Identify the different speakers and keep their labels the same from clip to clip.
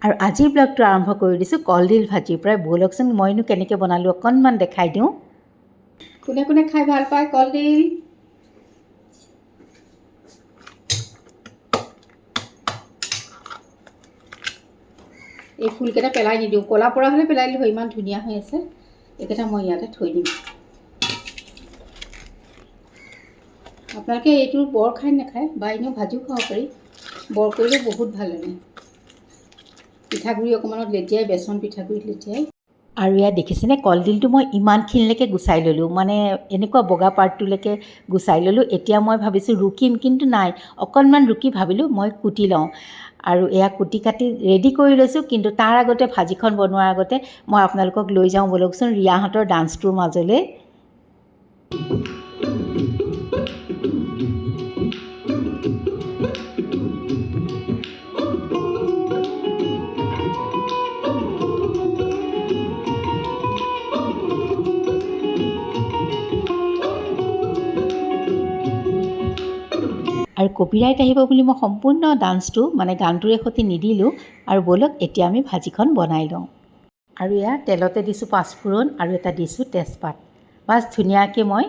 Speaker 1: আৰু আজিৰ ব্লগটো আৰম্ভ কৰি দিছোঁ কলডিল ভাজিৰ পৰাই। ব'লকচোন মইনো কেনেকৈ বনালোঁ অকণমান দেখাই দিওঁ। কোনে কোনে খাই ভাল পায় কলডিল? এই ফুলকেইটা পেলাই নিদিওঁ, ক'লা পৰা হ'লে পেলাই দিলোঁ, ইমান ধুনীয়া হৈ আছে। এইকেইটা মই ইয়াতে থৈ দিম। আপোনালোকে এইটো বৰ খাই নাখায় বা এনেও ভাজিও খাব পাৰি। বৰ কৰিলেও বহুত ভাল লাগে। পিঠাগুড়ি অকণমানত লেটিয়াই, বেচন পিঠাগুড়িত লেটিয়াই। আৰু ইয়াত দেখিছেনে কলডিলটো মই ইমানখিনিলৈকে গুচাই ল'লোঁ, মানে এনেকুৱা বগা পাৰ্টটোলৈকে গুচাই ল'লোঁ। এতিয়া মই ভাবিছোঁ ৰুকিম, কিন্তু নাই, অকণমান ৰুকি ভাবিলোঁ মই কুটি লওঁ। আৰু এয়া কুটি কাটি ৰেডি কৰি লৈছোঁ। কিন্তু তাৰ আগতে ভাজিখন বনোৱাৰ আগতে মই আপোনালোকক লৈ যাওঁ ব'লকচোন ৰিয়াহঁতৰ ডান্সটোৰ মাজলৈ। আৰু কপিৰাইট আহিব বুলি মই সম্পূৰ্ণ ডান্সটো মানে গানটোৰে সৈতে নিদিলোঁ। আৰু ব'লক এতিয়া আমি ভাজিখন বনাই লওঁ। আৰু এয়া তেলতে দিছোঁ পাঁচফোৰণ আৰু এটা দিছোঁ তেজপাত। বাছ ধুনীয়াকৈ মই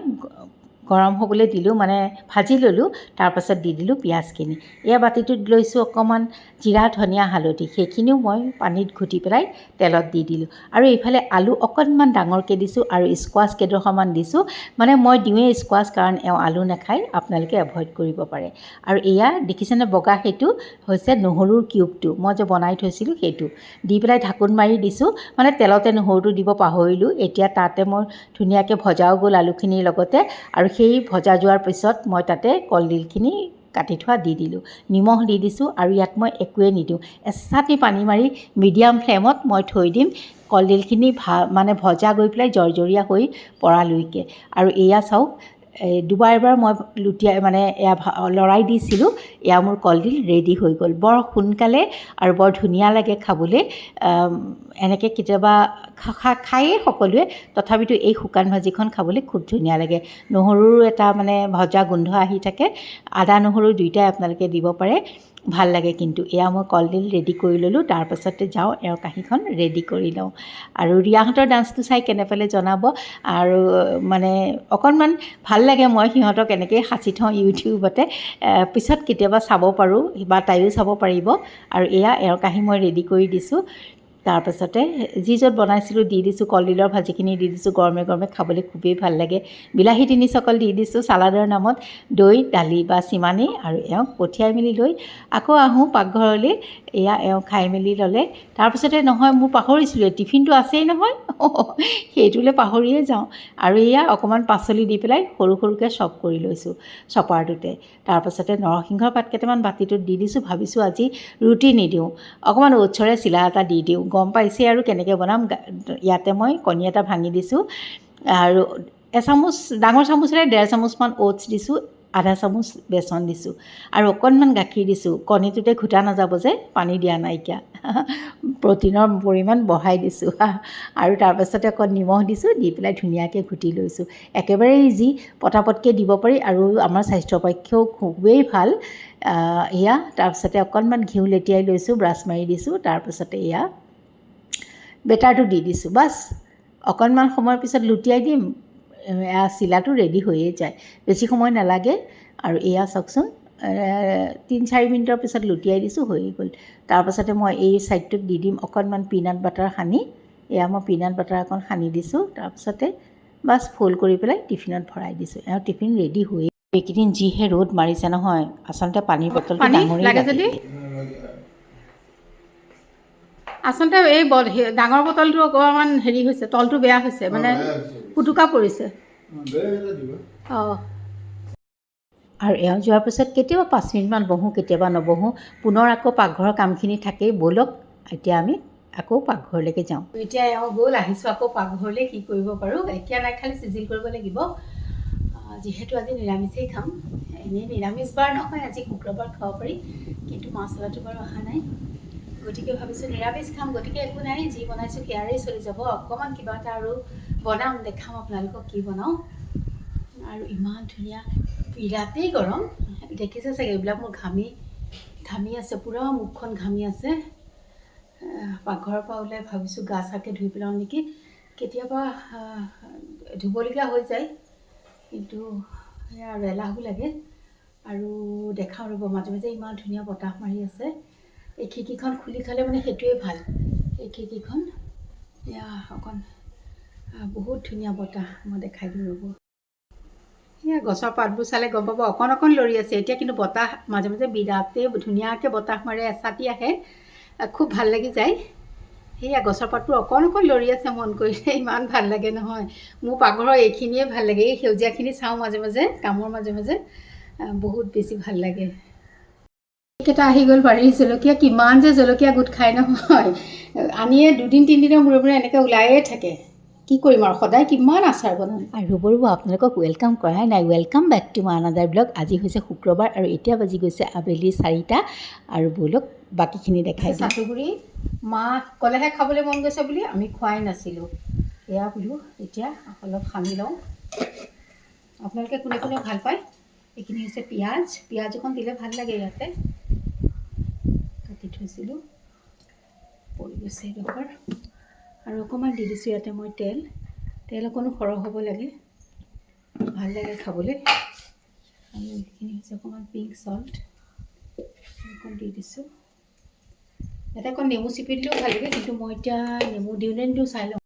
Speaker 1: গৰম হ'বলৈ দিলোঁ, মানে ভাজি ল'লোঁ। তাৰপাছত দি দিলোঁ পিঁয়াজখিনি। এয়া বাতিটোত লৈছোঁ অকণমান জিৰা, ধনিয়া, হালধি, সেইখিনিও মই পানীত ঘুটি পেলাই তেলত দি দিলোঁ। আৰু এইফালে আলু অকণমান ডাঙৰকৈ দিছোঁ আৰু স্কোৱাছ কেইডোখৰমান দিছোঁ। মানে মই দিওঁৱেই স্কোৱাছ, কাৰণ এওঁ আলু নাখায়, আপোনালোকে এভইড কৰিব পাৰে। আৰু এয়া দেখিছেনে বগা, সেইটো হৈছে নহৰুৰ কিউবটো, মই যে বনাই থৈছিলোঁ সেইটো দি পেলাই ঢাকোন মাৰি দিছোঁ। মানে তেলতে নহৰুটো দিব পাহৰিলোঁ। এতিয়া তাতে মই ধুনীয়াকৈ ভজাও গ'ল আলুখিনিৰ লগতে। আৰু সেই ভজা যোৱাৰ পিছত মই তাতে কলডিলখিনি কাটি থোৱা দি দিলোঁ, নিমখ দি দিছোঁ। আৰু ইয়াত মই একোৱেই নিদিওঁ, এচাটি পানী মাৰি মিডিয়াম ফ্লেমত মই থৈ দিম কলডিলখিনি মানে ভজা গৈ পেলাই জৰ্জৰীয়া হৈ পৰালৈকে। আৰু এয়া চাওক, দুবাৰ এবাৰ মই লুটিয়াই মানে এয়া লৰাই দিছিলোঁ। এয়া মোৰ কলডিল ৰেডি হৈ গ'ল। বৰ সোনকালে আৰু বৰ ধুনীয়া লাগে খাবলৈ। এনেকৈ কেতিয়াবা খায়েই সকলোৱে, তথাপিতো এই শুকান ভাজিখন খাবলৈ খুব ধুনীয়া লাগে। নহৰুৰো এটা মানে ভজা গোন্ধ আহি থাকে। আদা নহৰু দুয়োটাই আপোনালোকে দিব পাৰে, ভাল লাগে। কিন্তু এয়া মই কলডিল ৰেডি কৰি ল'লোঁ। তাৰপাছতে যাওঁ এওঁৰ কাঁহীখন ৰেডি কৰি লওঁ। আৰু ৰিয়াহঁতৰ ডান্সটো চাই কেনে পালে জনাব। আৰু মানে অকণমান ভাল লাগে, মই সিহঁতক এনেকৈয়ে সাঁচি থওঁ ইউটিউবতে, পিছত কেতিয়াবা চাব পাৰোঁ বা তাইও চাব পাৰিব। আৰু এয়া এওঁৰ কাঁহী মই ৰেডি কৰি দিছোঁ। তাৰপাছতে যি য'ত বনাইছিলোঁ দি দিছোঁ, কলডিলৰ ভাজিখিনি দি দিছোঁ। গৰমে গৰমে খাবলৈ খুবেই ভাল লাগে। বিলাহী 3 চকল দি দিছোঁ চালাডৰ নামত, দৈ, দালি বা চিমানি। আৰু এওঁক পঠিয়াই মেলি লৈ আকৌ আহোঁ পাকঘৰলৈ। এয়া এওঁ খাই মেলি ল'লে। তাৰপিছতে নহয়, মোৰ পাহৰিছিলোঁ, টিফিনটো আছেই নহয়, সেইটোলৈ পাহৰিয়ে যাওঁ। আৰু এয়া অকণমান পাচলি দি পেলাই সৰু সৰুকৈ চপ কৰি লৈছোঁ চপাৰটোতে। তাৰপাছতে নৰসিংহৰ পাত কেইটামান বাতিটোত দি দিছোঁ। ভাবিছোঁ আজি ৰুটি নিদিওঁ, অকণমান ওটছৰে চিলা এটা দি দিওঁ। গম পাইছে আৰু কেনেকৈ বনাম। ইয়াতে মই কণী এটা ভাঙি দিছোঁ। আৰু এচামুচ, ডাঙৰ চামুচেৰে 1.5 চামুচমান ওটছ দিছোঁ, আধা চামুচ বেচন দিছোঁ। আৰু অকণমান গাখীৰ দিছোঁ, কণীটোতে ঘুটা নাযাব যে, পানী দিয়া নাইকিয়া, প্ৰ'টিনৰ পৰিমাণ বঢ়াই দিছোঁ। আৰু তাৰপাছতে অকণ নিমখ দিছোঁ, দি পেলাই ধুনীয়াকৈ ঘুটি লৈছোঁ। একেবাৰে ইজি, পটাপটকৈ দিব পাৰি আৰু আমাৰ স্বাস্থ্যৰ পক্ষেও খুবেই ভাল। এয়া তাৰপিছতে অকণমান ঘিউ লেটিয়াই লৈছোঁ, ব্ৰাছ মাৰি দিছোঁ। তাৰপিছতে এয়া বেটাৰটো দি দিছোঁ। বাছ অকণমান সময়ৰ পিছত লুটিয়াই দিম, এয়া চিলাটো ৰেডি হৈয়ে যায়, বেছি সময় নালাগে। আৰু এয়া চাওকচোন, 3-4 মিনিটৰ পিছত লুটিয়াই দিছোঁ, হৈয়ে গ'ল। তাৰপাছতে মই এই ছাইডটোত দি দিম অকণমান পিনাট বাটাৰ সানি। এয়া মই পিনাট বাটাৰ অকণ সানি দিছোঁ। তাৰপিছতে বাছ ফ'ল্ড কৰি পেলাই টিফিনত ভৰাই দিছোঁ। এওঁ টিফিন ৰেডি হৈয়ে। এইকেইদিন যিহে ৰ'দ মাৰিছে নহয়, আচলতে পানীৰ বটলটো ডাঙৰেই লাগে যদি। আচলতে এই ডাঙৰ বটলটো অকণমান হেৰি হৈছে, তলটো বেয়া হৈছে, মানে ফুটুকা পৰিছে। অঁ। আৰু এওঁ যোৱাৰ পিছত কেতিয়াবা 5 মিনিটমান বহোঁ, কেতিয়াবা নবহোঁ। পুনৰ আকৌ পাকঘৰৰ কামখিনি থাকেই। ব'লক এতিয়া আমি আকৌ পাকঘৰলৈকে যাওঁ। এতিয়া এওঁ গ'ল, আহিছোঁ আকৌ পাকঘৰলৈ। কি কৰিব পাৰোঁ, এতিয়া নাই, খালি চিজিল কৰিব লাগিব। যিহেতু আজি নিৰামিষেই খাম। এনেই নিৰামিষ বাৰ নহয়, আজি শুক্ৰবাৰ খাব পাৰি, কিন্তু মছলাটো বাৰু অহা নাই। গতিকে ভাবিছোঁ নিৰামিষ খাম, গতিকে একো নাই, যি বনাইছোঁ সেয়াৰেই চলি যাব। অকণমান কিবা এটা আৰু বনাম, দেখাম আপোনালোকক কি বনাওঁ। আৰু ইমান ধুনীয়া, বিৰাটেই গৰম, দেখিছে চাগে, এইবিলাক মোৰ ঘামি আছে, পূৰা মুখখন ঘামি আছে। পাকঘৰৰ পৰা ওলাই ভাবিছোঁ গা চাকে ধুই পেলাওঁ নেকি। কেতিয়াবা ধুবলগীয়া হৈ যায়, কিন্তু আৰু এলাহো লাগে। আৰু দেখাওঁ ৰ'ব, মাজে মাজে ইমান ধুনীয়া বতাহ মাৰি আছে। এই খিৰিকীখন খুলি থ'লে মানে সেইটোৱে ভাল। এই খিৰিকীখন এয়া অকণ বহুত ধুনীয়া বতাহ, মই দেখাই দিওঁ ৰ'ব। এয়া গছৰ পাতবোৰ চালে গম পাব অকণ অকণ লৰি আছে এতিয়া, কিন্তু বতাহ মাজে মাজে বিৰাটেই ধুনীয়াকৈ বতাহ মাৰে, এচাতি আহে, খুব ভাল লাগি যায়। সেয়া গছৰ পাতবোৰ অকণ অকণ লৰি আছে, মন কৰিলে ইমান ভাল লাগে নহয়। মোৰ পাকঘৰৰ এইখিনিয়ে ভাল লাগে, এই সেউজীয়াখিনি চাওঁ মাজে মাজে, কামৰ মাজে মাজে বহুত বেছি ভাল লাগে। এইকেইটা আহি গ'ল বাৰীৰ জলকীয়া, কিমান যে জলকীয়া গোট খায় নহয়, আনিয়ে 2 দিন 3 দিনৰ মূৰে মূৰে এনেকৈ ওলায়ে থাকে। কি কৰিম আৰু, সদায় কিমান আচাৰ বনাম। আৰু ৰ'ব আপোনালোকক ৱেলকাম কৰাই নাই, welcome back to my another blog. আজি হৈছে শুক্ৰবাৰ আৰু এতিয়া বাজি গৈছে আবেলি 4টা। আৰু ব'লক বাকীখিনি দেখাই দিওঁ। চাটুগুৰি মাক ক'লেহে খাবলৈ মন গৈছে বুলি আমি খোৱাই নাছিলোঁ। এয়া বোলো এতিয়া অলপ সানি লওঁ। আপোনালোকে কোনে কোনে ভাল পায়। এইখিনি হৈছে পিঁয়াজ অকণ দিলে ভাল লাগে। ইয়াতে কাটি থৈছিলোঁ, পৰি গৈছে এডোখৰ। আৰু অকণমান দি দিছোঁ ইয়াতে মই তেল অকণো সৰহ হ'ব লাগে, ভাল লাগে খাবলৈ। আৰু এইখিনি হৈছে অকণমান পিংক চল্ট, অকণ দি দিছোঁ। ইয়াতে অকণ নেমু চিপি দিলেও ভাল লাগে, কিন্তু মই এতিয়া নেমু দিওঁ নে নিদিওঁ চাই লওঁ।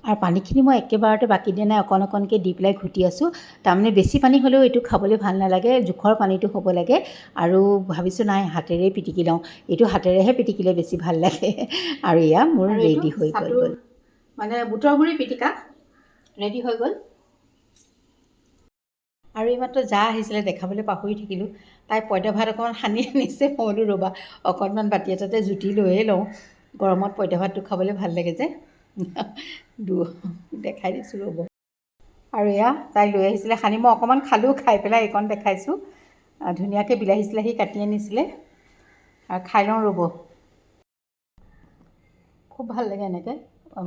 Speaker 1: আৰু পানীখিনি মই একেবাৰতে বাকী দিয়া নাই, অকণ অকণকৈ দি পেলাই ঘুটি আছোঁ। তাৰমানে বেছি পানী হ'লেও এইটো খাবলৈ ভাল নালাগে, জোখৰ পানীটো হ'ব লাগে। আৰু ভাবিছোঁ নাই হাতেৰেই পিটিকি লওঁ, এইটো হাতেৰেহে পিটিকিলে বেছি ভাল লাগে। আৰু এয়া মোৰ ৰেডি হৈ গ'ল, মানে বুটৰ গুৰি পিটিকা ৰেডি হৈ গ'ল। আৰু এইমাত্ৰ যা আহিছিলে, দেখাবলৈ পাহৰি থাকিলোঁ। তাই পঁইতা ভাত অকণমান সানি আনিছে, মই বোলো ৰ'বা অকণমান বাতি এটাতে জুতি লৈয়ে লওঁ, গৰমত পঁইতা ভাতটো খাবলৈ ভাল লাগে যে। দেখাই দিছোঁ ৰ'ব। আৰু এয়া তাই লৈ আহিছিলে সানি, মই অকণমান খালোঁ, খাই পেলাই এইকণ দেখাইছোঁ। ধুনীয়াকৈ বিলাহী চিলাহী কাটি আনিছিলে, আৰু খাই লওঁ ৰ'ব। খুব ভাল লাগে এনেকৈ,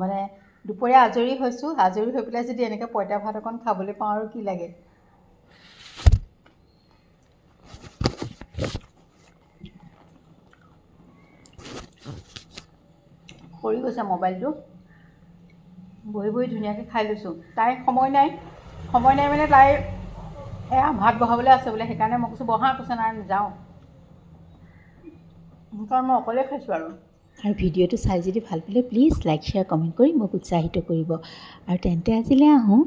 Speaker 1: মানে দুপৰীয়া আজৰি হৈছোঁ, আজৰি হৈ পেলাই যদি এনেকৈ পঁইতা ভাত অকণ খাবলৈ পাওঁ আৰু কি লাগে। পৰি গৈছে মোবাইলটো, বহি বহি ধুনীয়াকৈ খাই লৈছোঁ। তাই সময় নাই মানে তাই এয়া ভাত বহাবলৈ আছে বোলে, সেইকাৰণে মই কৈছোঁ বহা, কৈছে নাই নাযাওঁ। সেইকাৰণে মই অকলেই খাইছোঁ। আৰু ভিডিঅ'টো চাই যদি ভাল পালে প্লিজ লাইক শ্বেয়াৰ কমেণ্ট কৰি মোক উৎসাহিত কৰিব। আৰু তেন্তে আজিলৈ আহোঁ।